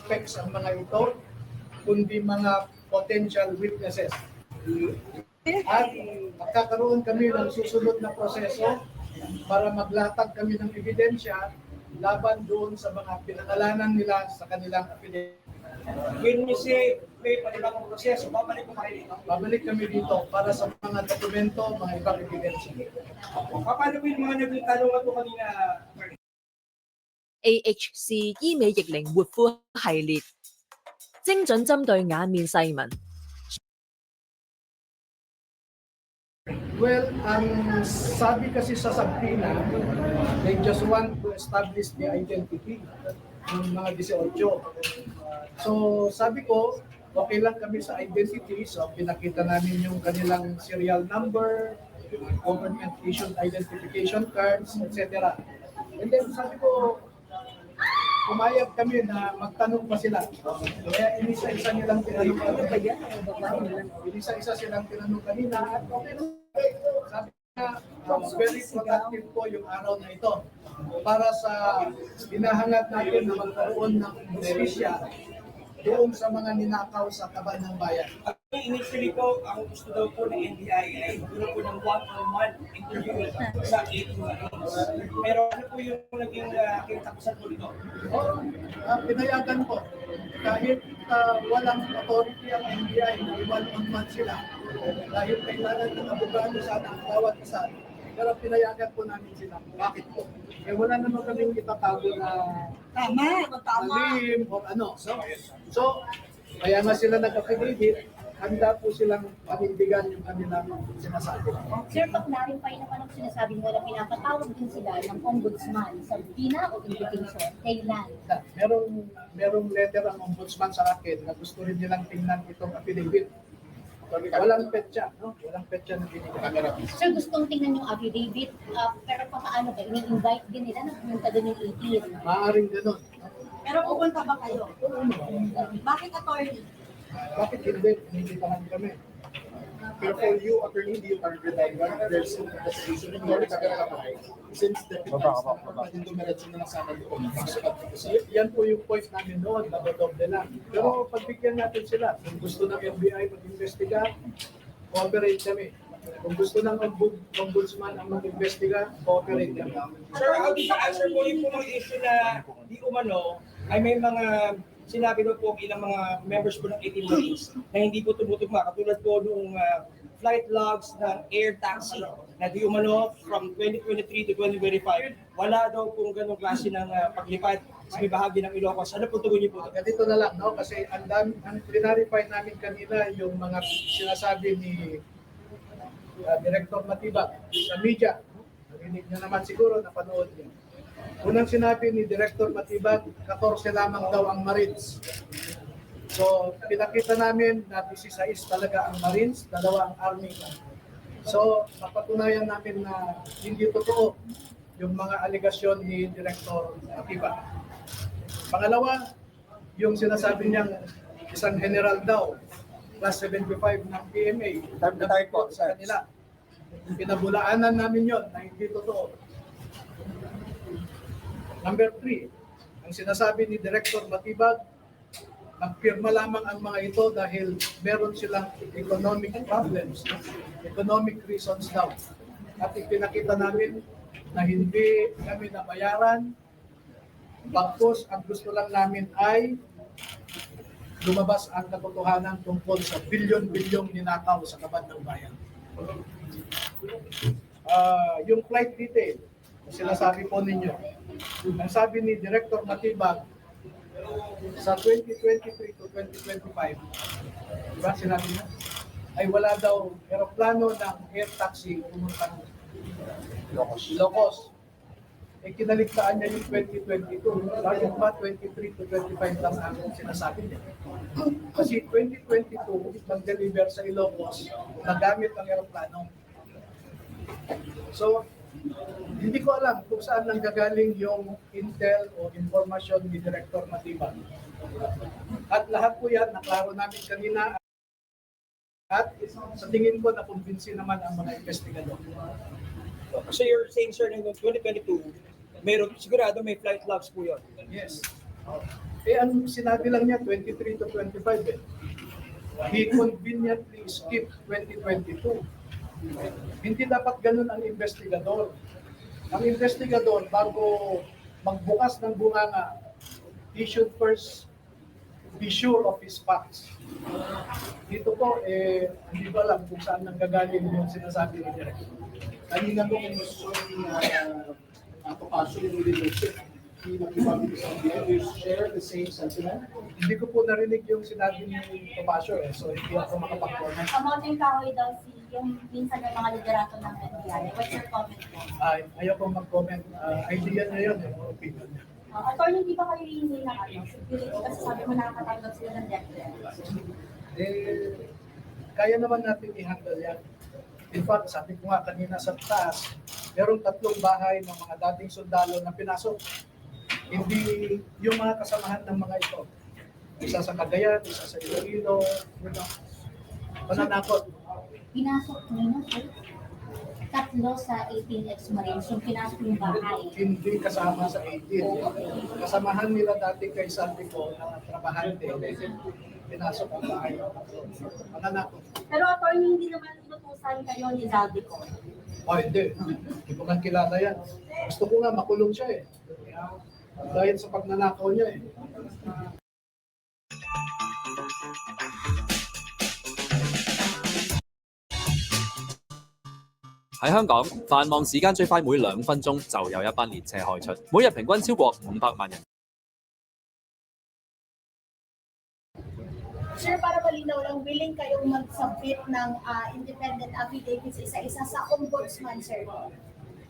suspects ang mga ito, kundi mga potential witnesses. At magkakaroon kami ng susunod na proseso para maglatag kami ng ebidensya laban doon sa mga pinangalanan nila sa kanilang affidavit. When you say may panibagong proseso, babalik ko kayo dito. Babalik kami dito para sa mga dokumento, mga ibang ebidensya. Paano po yung mga naging talungan ko kanina? AHC 醫美逆齡活膚系列，精準針對眼面細紋。 Well, ang sabi kasi sa subpoena, they just want to establish the identity ng mga 18. So sabi ko, okay lang kami sa identity. So pinakita namin yung kanilang serial number, government issued identification cards, etc. And then sabi ko, pumayag kami na magtanong pa sila. Kaya inisa-isa nilang tinanong kanina. Inisa-isa silang tinanong kanina. At okay lang. Sabi na, very productive po yung araw na ito para sa hinahangad natin na magkaroon ng justisya doon sa mga ninakaw sa kaban ng bayan. Initially po, ang gusto daw po ng NBI ay gusto po ng one-on-one interview sa 8 months. Pero ano po yung naging kinatapusan po dito? Pinayagan po. Kahit walang authority ang NBI na one-on-one sila, dahil kailangan ng abogado sana ang bawat isa, pero pinayagan po namin sila. Bakit po? Eh wala naman kaming itatago na alim o ano. So, kaya nga sila nag-affidavit, handa po silang panindigan yung kanilang sinasabi. Sir, pag-clarify naman ang sinasabi mo na pinapatawag din sila ng ombudsman sa Pina o invitation. Kailan? Merong letter ang ombudsman sa akin na gusto rin nilang tingnan itong affidavit. Walang petsa, no? Walang petsa na binigay. Sir, gustong tingnan yung affidavit, pero paano ba? Ini-invite din nila na pumunta doon yung 18. Maaaring ganun. Pero pupunta ba kayo? Bakit attorney? Bakit hindi tahan kami? Pero for you, attorney, hindi yung current retired, there's some investigation in your apply since the defense na pwedeng dumiretso na lang sana doon. So, yan po yung point namin noon, nadodoble lang. Pero pagbigyan natin sila, kung gusto ng FBI mag-investiga, cooperate kami. Kung gusto ng ombudsman ang mag-investiga, cooperate kami. Sir, ang answer po yung mga issue na di umano ay may mga sinabi daw po ilang mga members po ng 18 Marines na hindi po tumutugma. Katulad po nung flight logs ng air taxi na di umano from 2023 to 2025. Wala daw pong ganong klase ng paglipad sa may bahagi ng Ilocos. Ano po tugon niyo po? Ganito na lang, no? Kasi ang clarify namin kanina yung mga sinasabi ni Director Matibag sa media. Narinig niya naman siguro, napanood niya. Unang sinabi ni Director Matibag, 14 lamang daw ang Marines. So, pinakita namin na 16 talaga ang Marines, 2 ang Army. So, napatunayan namin na hindi totoo yung mga aligasyon ni Director Matibag. Pangalawa, yung sinasabi niyang isang general daw, plus 75 ng PMA, nagtayo po sa kanila. Pinabulaanan namin yon na hindi totoo. Number 3, ang sinasabi ni Director Matibag, nagpirma lamang ang mga ito dahil meron silang economic problems, economic reasons daw. At ipinakita namin na hindi kami nabayaran, bagkus ang gusto lang namin ay lumabas ang katotohanan tungkol sa bilyon-bilyong ninakaw sa kaban ng bayan. Yung flight detail, sinasabi po ninyo, ang sabi ni Director Matibag, sa 2023 to 2025, diba sinabi niya, ay wala daw aeroplano ng air taxi pumuntang Ilocos. Eh kinaligtaan niya yung 2022, bakit ba 23 to 25 lang ang sinasabi niya? Kasi 2022, nag-deliver sa Ilocos, nagamit ang aeroplano. So, hindi ko alam kung saan nanggagaling yung intel o informasyon ni Director Matibag. At lahat po yan, naklaro namin kanina. At sa tingin ko, nakumbinsi naman ang mga investigador. So you're saying, sir, in 2022, sigurado may flight logs po yun? Yes. ang sinabi lang niya 23 to 25 eh. He conveniently skipped 2022. Hindi dapat ganun ang investigador. Ang investigador, bago magbukas ng bunganga, he should first be sure of his facts. Dito po, hindi ko alam kung saan nanggagaling yung sinasabi ni Direk. Kanina po kung gusto Topacio yung leadership, pinag-ibang sa do you share the same sentiment? Hindi ko po narinig yung sinabi ni Tomasio so hindi ako makapag-comment. Kamoting kahoy daw yung minsan ng mga liderato ng NBI. What's your comment po? Ayaw ko mag-comment. Idea niya yun, yung opinion niya. Attorney, di ba kayo hihingi ng security kasi sabi mo nakakatanggap sila ng death threats? Kaya naman natin i-handle yan. In fact, sabi ko nga kanina sa taas, merong 3 bahay ng mga dating sundalo na pinasok. Hindi yung mga kasamahan ng mga ito. Isa sa Cagayan, isa sa Iloilo, pananakot. Pinasok nyo, sir? 3 sa 18 ex-marines yung pinasok yung bahay. Hindi kasama sa 18. Kasamahan nila dati kay Santico na trabahante. Pinasok ang bahay. Pananakot. Pero attorney, hindi naman inutusan kayo ni Zaldico. Hindi. Hindi ko man kilala yan. Gusto ko nga makulong siya eh. Dahil sa pagnanakaw niya eh. 喺香港，繁忙時間最快每2分鐘就有一班列車開出，每日平均超過500萬人。 Sir, para malinaw lang, willing kayong mag-submit ng independent affidavits isa-isa sa ombudsman, sir?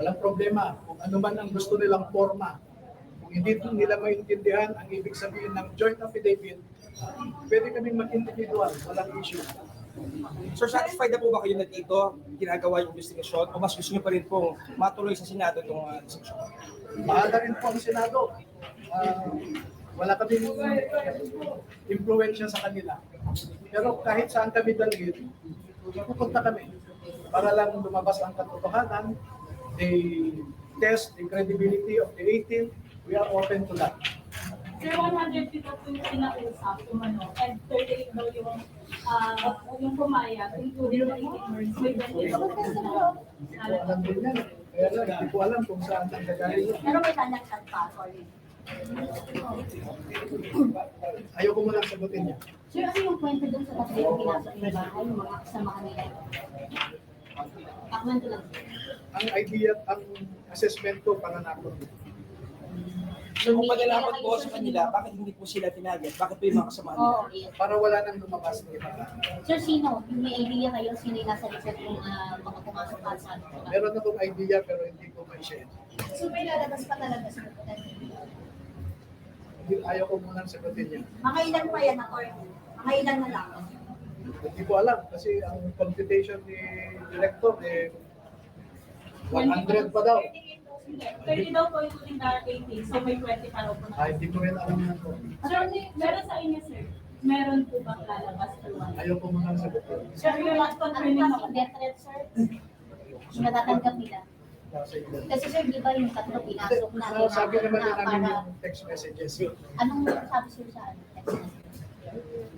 Walang problema. Kung ano man ang gusto nilang forma. Kung hindi nila maintindihan ang ibig sabihin ng joint affidavit, pwede kaming mag-individual. Walang issue. Sir, satisfied na po ba kayo na dito ginagawa yung investigasyon o mas gusto niyo pa rin pong matuloy sa Senado itong diskusyon? Bahala rin po ang Senado. Wala kaming impluensya sa kanila. Pero kahit saan kami dalhin, pupunta kami. Para lang lumabas ang katotohanan, they test the credibility of the 18, we are open to that. Sir, 100 people po yung pinausap, and 38 daw yung pumayag, including the 18 words. May Hindi ko alam din yan. Kaya lang, hindi ko alam kung saan ang gagawin. Pero may tanagsan pa, sorry. Ayaw ko muna sagutin niya. Sir, ano yung kwento dun sa 3 yung pinasok yung bahay, yung mga kasama kanila? Pakwento lang. Ang idea, ang assessment ko, pananakot. Sir, kung panalakot po sa kanila, bakit hindi po sila tinagad? Bakit po yung mga kasama nila? Oo, yes. Para wala nang lumabas ng iba. Sir, sino? Yung may idea kayo, sino yung nasa likod ng mga pumasok pa sa ano? Meron akong idea pero hindi ko ma-share. So may lalabas pa talaga, sir? Ayaw ko muna sagutin niya. Mga ilan pa yan, attorney? Mga ilan na lang? Hindi ko alam kasi ang computation ni Director 100 pa daw. 30 daw po including the 18, so may 20 pa raw po na. Hindi ko rin alam yan po. Sir, meron sa inyo, sir. Meron po bang lalabas sa luwan? Ayaw ko muna sagutin. Sir, yung last Ano confirming kasi ako. death threat, sir? Yung natatanggap nila. Kasi sir, di ba yung 3 pinasok na? Sabi naman din namin para, yung text messages. anong sabi sir sa ano? Text message?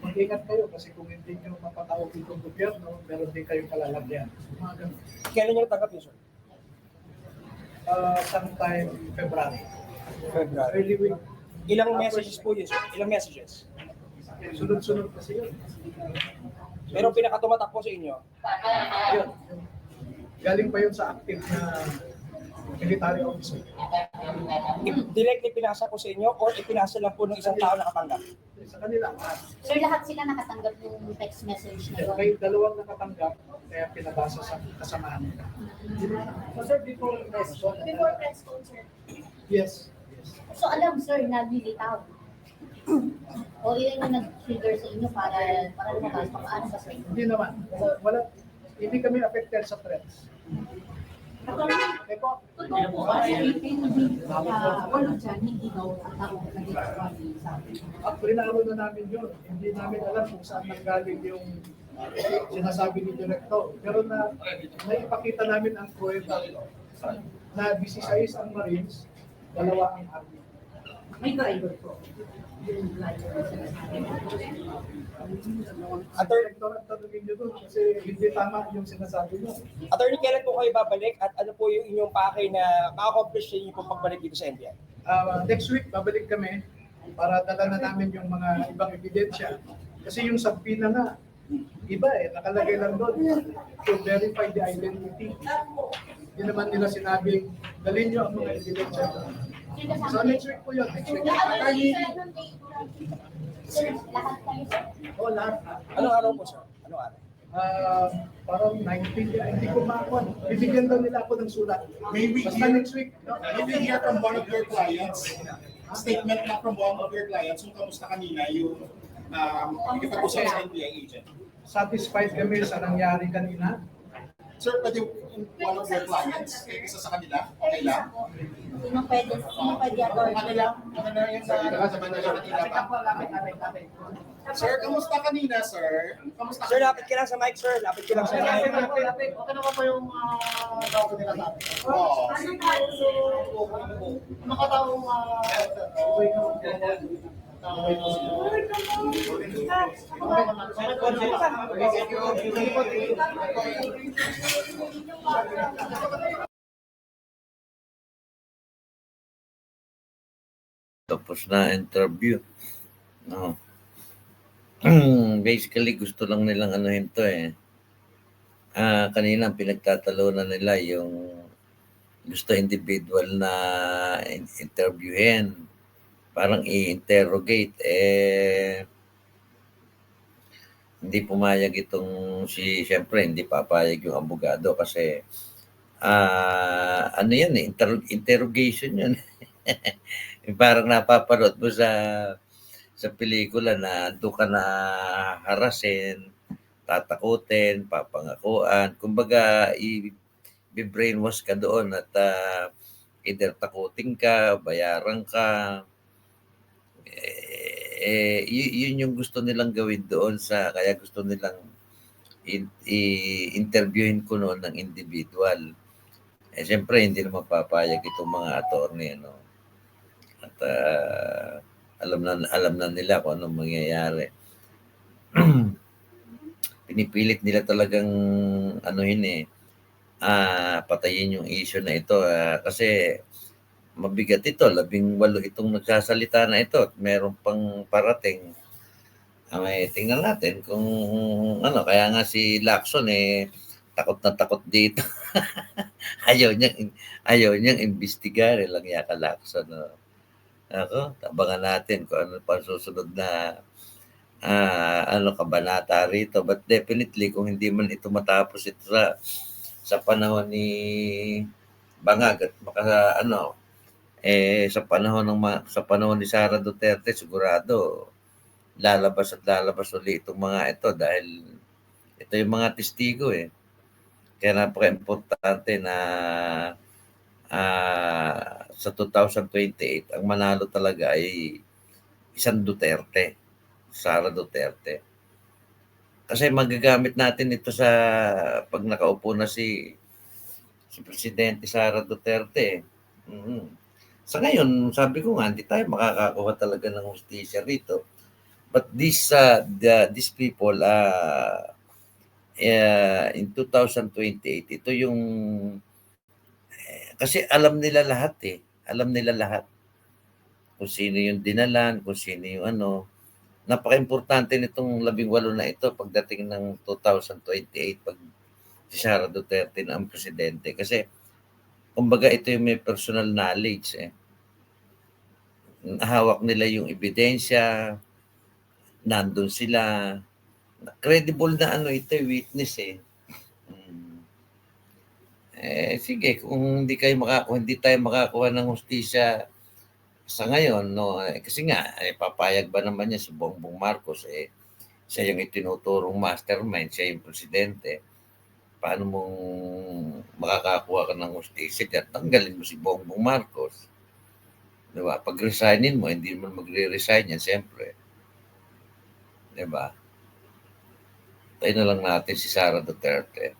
Mag-ingat kayo kasi kung hindi nyo mapatawag itong gobyerno, meron din kayong kalalagyan. Mga ganun. Kailan niyo natanggap yun, sir? Sometime February. February. Early week. Ilang messages po yun, sir? Ilang messages? Sunod-sunod kasi yun. Pero pinakatumatak po sa inyo, Yun. Galing pa yun sa active na military officer. directly pinasa po sa inyo or ipinasa lang po ng isang tao nakatanggap? Sa kanila. Sir, lahat sila nakatanggap yung text message na yun. May 2 nakatanggap, kaya pinabasa sa kasamahan nila. So, sir, before press con, sir? Yes. So alam sir, naglilitaw. O yun yung nag-trigger sa inyo para lumabas pa paano ba sir? Hindi naman. Hindi kami affected sa threats. Eko, Totoo po kasi wala dyan, hindi daw ang taong nag-explain sa akin. at rinaro na namin yun. Hindi namin alam kung saan nanggaling yung sinasabi ni Director. Pero naipakita namin ang pruweba na 16 ang Marines, 2 ang Army. May driver po. Yung driver na sinasabi. Tanungin nyo doon kasi hindi tama yung sinasabi nyo. Attorney, kailan po kayo babalik at ano po yung inyong pakay na ma-accomplish niyo po pagbalik dito sa NBI? Next week, babalik kami para dala na namin yung mga ibang ebidensya. Kasi yung subpoena nga, iba nakalagay lang doon to verify the identity. Hindi naman nila sinabing, dalhin nyo ang mga ebidensya doon. So next week po yun, next week. Sir, lahat kayo, sir. Oh, lahat. Anong araw po, sir? Anong araw? Parang 19, hindi ko makakuha. Bibigyan daw nila ako ng sulat. Maybe Basta next week. Maybe hear from one of your clients, statement na from one of your clients, yung kamusta kanina, yung ikipag-usap sa NBI agent. Satisfied kami sa nangyari kanina. Sir, pwede one of your clients, isa sa kanila, okay lang? Sino pwede attorney? Kanila yung sa kanila pa. Sir, kamusta kanina, sir? Kamusta Sir, lapit ka lang sa mic, sir. Lapit ka lang sa mic. Okay naman po yung tawag nila sa atin? Oo. Nakataong Tapos na interview. No. Basically, gusto lang nilang anuhin to eh. Kanina pinagtatalunan nila yung gusto individual na interviewin. Parang i-interrogate. Hindi pumayag itong siyempre, hindi papayag yung abogado kasi ano yan eh, interrogation yun. Parang napapanood mo sa pelikula na doon ka na harasin, tatakutin, papangakuan. Kumbaga, i-brainwash ka doon at either takutin ka, bayaran ka. Yun yung gusto nilang gawin doon kaya gusto nilang i-interviewin ko noon ng individual. Siyempre, hindi naman papayag itong mga attorney, no? At alam na nila kung anong mangyayari. Pinipilit nila talagang patayin yung issue na ito kasi mabigat ito, 18 itong nagsasalita na ito at meron pang parating. May tingnan natin kung kaya nga si Lacson takot na takot dito. ayaw niyang imbestigar lang yaka Lacson. Tabangan natin kung ano pa susunod na kabanata rito. But definitely, kung hindi man ito matapos ito sa panahon ni Bangag at sa panahon ni Sara Duterte, sigurado lalabas ulit itong mga ito dahil ito yung mga testigo eh. Kaya napaka-importante na sa 2028, ang manalo talaga ay isang Duterte, Sara Duterte. Kasi magagamit natin ito pag nakaupo na si Presidente Sara Duterte. Sa ngayon, sabi ko nga, hindi tayo makakakuha talaga ng hustisya rito. But these people, in 2028, ito yung kasi alam nila lahat eh. Alam nila lahat. Kung sino yung dinalan, kung sino yung Napaka-importante nitong 18 na ito pagdating ng 2028 pag si Sara Duterte na ang presidente. Kasi, kumbaga ito yung may personal knowledge eh. Hawak nila yung ebidensya, nandun sila. Credible na ito witness eh. Sige, kung hindi tayo makakuha ng hustisya sa ngayon, no, kasi nga, papayag ba naman niya si Bongbong Marcos, siya yung itinuturong mastermind, siya yung presidente. Paano mong makakakuha ka ng hustisya? Tanggalin mo si Bongbong Marcos. Diba? Pag resignin mo, hindi mo magre-resign yan, siyempre. Diba? Tayo na lang natin si Sara Duterte.